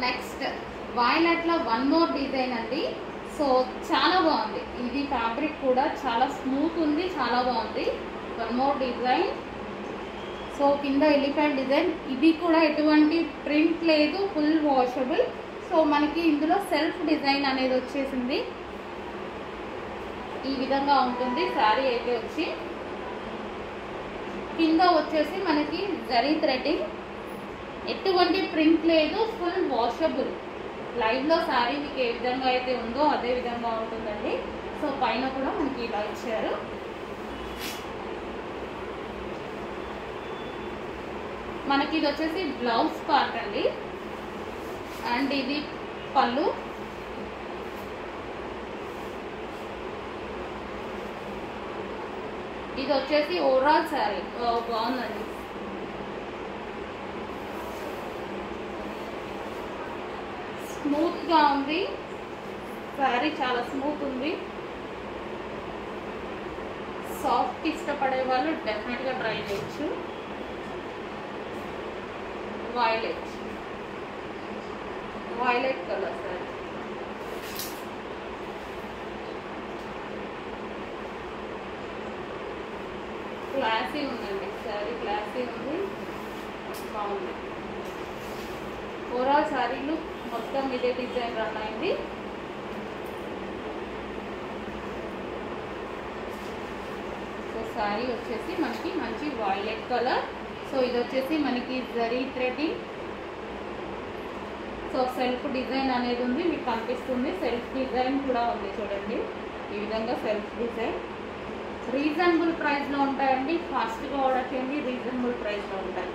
Next వైలెట్లో one more design అండి. So చాలా బాగుంది. ఇది ఫ్యాబ్రిక్ కూడా చాలా స్మూత్ ఉంది, చాలా బాగుంది. One more design. సో కింద ఎలిఫెంట్ డిజైన్. ఇది కూడా ఎటువంటి ప్రింట్ లేదు, ఫుల్ వాషబుల్. సో మనకి ఇందులో సెల్ఫ్ డిజైన్ అనేది వచ్చేసింది. ఈ విధంగా ఉంటుంది శారీ అయితే వచ్చి. కింద వచ్చేసి మనకి జరీ థ్రెడ్డింగ్, ఎటువంటి ప్రింట్ లేదు, ఫుల్ వాషబుల్. లైవ్లో శారీ మీకు ఏ విధంగా అయితే ఉందో అదే విధంగా ఉంటుందండి. సో పైన కూడా మనకి ఇలా ఇచ్చారు. మనకి ఇది వచ్చేసి బ్లౌజ్ పార్ట్ అండి. అండ్ ఇది పళ్ళు. ఇది వచ్చేసి ఓవరాల్ శారీ. బాగుందండి. స్మూత్ గా ఉంది శారీ, చాలా స్మూత్ ఉంది. సాఫ్ట్ ఇష్టపడే వాళ్ళు డెఫినెట్ గా ట్రై చేయొచ్చు. Violet colour sorry. క్లాసీ ఉందండి శారీ, క్లాసీ ఉంది, బాగుంది. ఓవరాల్ శారీలు మొత్తం ఇదే డిజైన్ రన్ అయింది. సో శారీ వచ్చేసి మనకి మంచి వైలెట్ కలర్. సో ఇది వచ్చేసి మనకి zari threading. So self design అనేది ఉంది, మీకు కనిపిస్తుంది. సెల్ఫ్ డిజైన్ కూడా ఉంది చూడండి, ఈ విధంగా సెల్ఫ్ డిజైన్. రీజనబుల్ ప్రైస్లో ఉంటాయండి. ఫాస్ట్గా ఆర్డర్ చేయండి, రీజనబుల్ ప్రైస్లో ఉంటాయి.